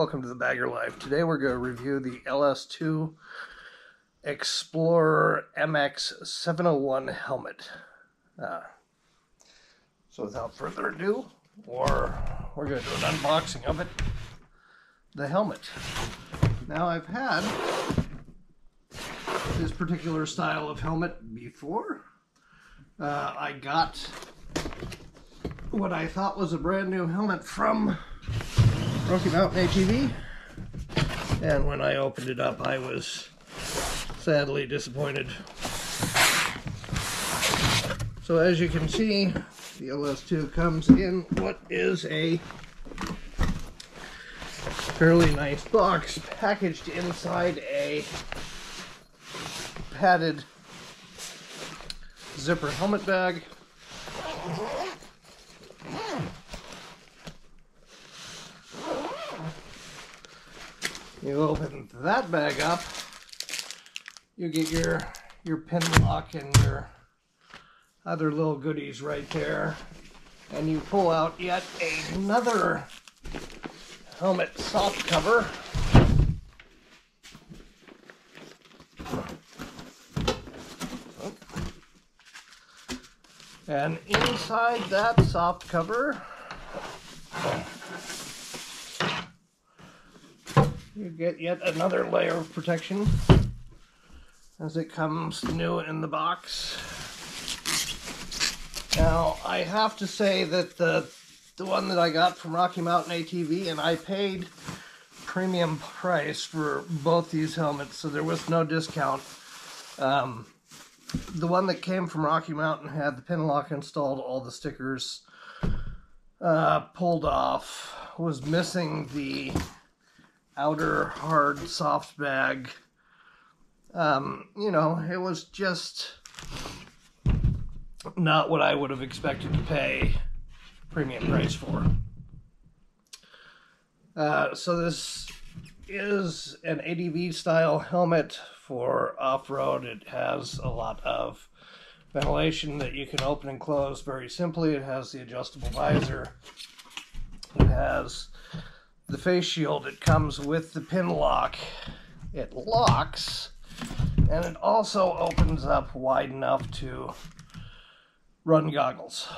Welcome to the Bagger Life. Today we're going to review the LS2 Explorer MX 701 helmet. So without further ado, we're going to do an unboxing of it. The helmet. Now I've had this particular style of helmet before. I got what I thought was a brand new helmet from Rocky Mountain ATV, and when I opened it up I was sadly disappointed. So as you can see, the LS2 comes in what is a fairly nice box packaged inside a padded zipper helmet bag. You open that bag up, you get your pin lock and your other little goodies right there, and you pull out yet another helmet soft cover. And inside that soft cover, you get yet another layer of protection as it comes new in the box. Now, I have to say that the one that I got from Rocky Mountain ATV, and I paid premium price for both these helmets, so there was no discount. The one that came from Rocky Mountain had the pin lock installed, all the stickers pulled off, was missing the outer hard soft bag. You know, it was just not what I would have expected to pay premium price for. So this is an ADV style helmet for off-road. It has a lot of ventilation that you can open and close very simply. It has the adjustable visor. It has the face shield. It comes with the pin lock. It locks, and it also opens up wide enough to run goggles.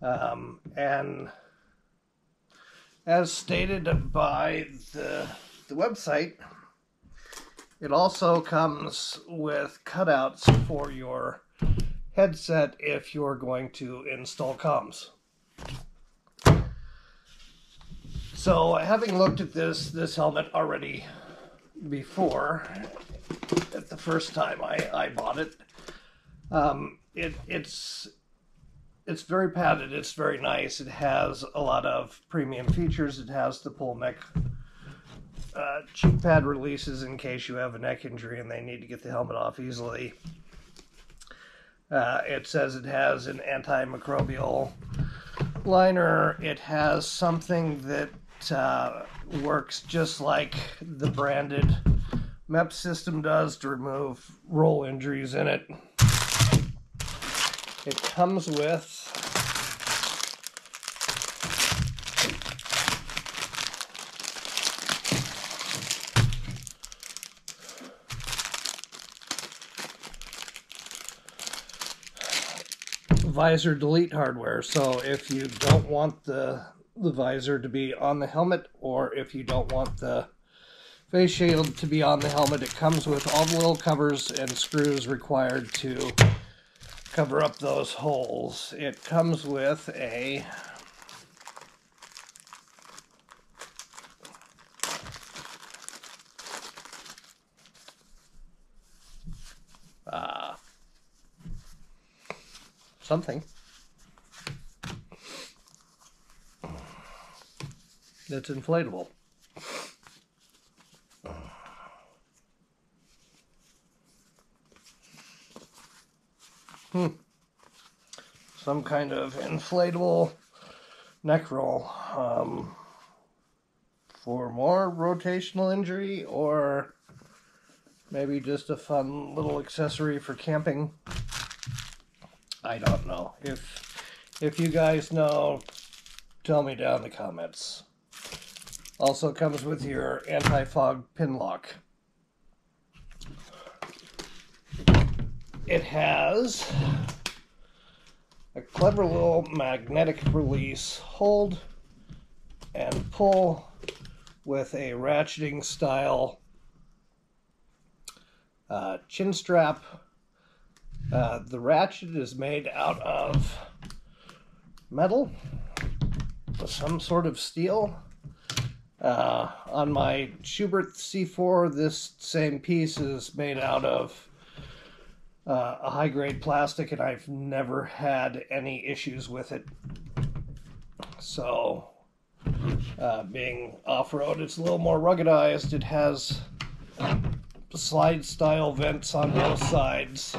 And as stated by the website, it also comes with cutouts for your headset if you're going to install comms. So, having looked at this helmet already before, at the first time I bought it, it's very padded, it's very nice, it has a lot of premium features. It has the pull neck cheek pad releases in case you have a neck injury and they need to get the helmet off easily. It says it has an antimicrobial liner. It has something that works just like the branded MEP system does to remove roll injuries in it. It comes with visor delete hardware, so if you don't want the visor to be on the helmet, or if you don't want the face shield to be on the helmet, it comes with all the little covers and screws required to cover up those holes. It comes with a something that's inflatable. Some kind of inflatable neck roll for more rotational injury, or maybe just a fun little accessory for camping. I don't know. If you guys know, tell me down in the comments. Also comes with your anti-fog pin lock. It has a clever little magnetic release hold and pull with a ratcheting style chin strap. The ratchet is made out of metal, some sort of steel. On my Schubert C4, this same piece is made out of a high-grade plastic, and I've never had any issues with it. So, being off-road, it's a little more ruggedized. It has slide-style vents on both sides.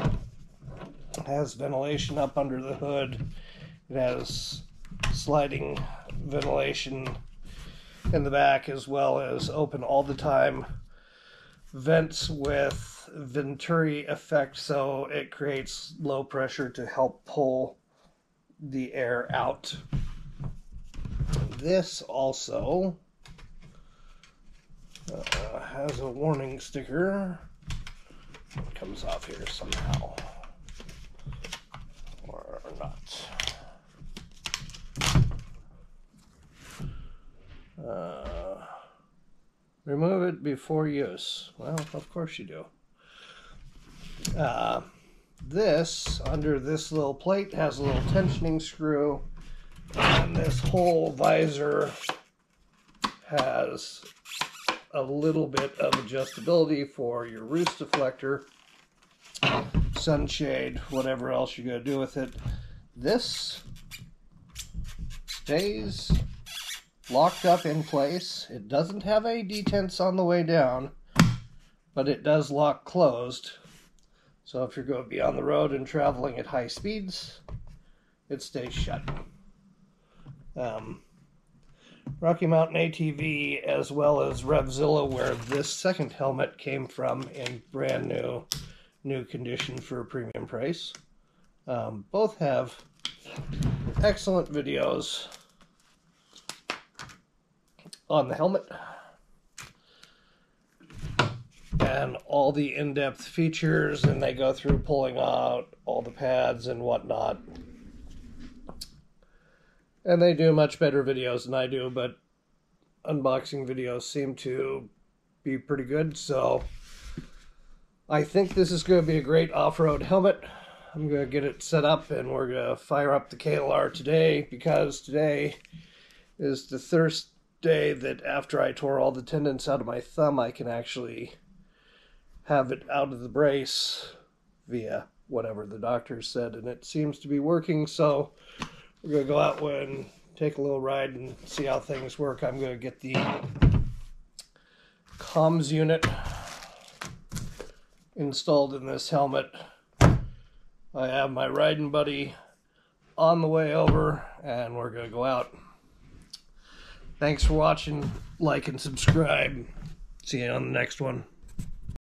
It has ventilation up under the hood. It has sliding ventilation in the back, as well as open all the time vents with venturi effect, so it creates low pressure to help pull the air out. This also has a warning sticker. It comes off here somehow, or not. Remove it before use. Well, of course you do. This, under this little plate, has a little tensioning screw, and this whole visor has a little bit of adjustability for your roost deflector, sunshade, whatever else you're going to do with it. This stays locked up in place. It doesn't have any detents on the way down, but it does lock closed. So if you're going to be on the road and traveling at high speeds, it stays shut. Rocky Mountain ATV, as well as Revzilla, where this second helmet came from, in brand new condition for a premium price. Both have excellent videos on the helmet and all the in-depth features, and they go through pulling out all the pads and whatnot. And they do much better videos than I do, but unboxing videos seem to be pretty good, so I think this is going to be a great off-road helmet. I'm going to get it set up, and we're going to fire up the KLR today, because today is the first day that after I tore all the tendons out of my thumb, I can actually have it out of the brace via whatever the doctor said, and it seems to be working. So we're going to go out and take a little ride and see how things work. I'm going to get the comms unit installed in this helmet. I have my riding buddy on the way over, and we're going to go out. Thanks for watching. Like and subscribe. See you on the next one.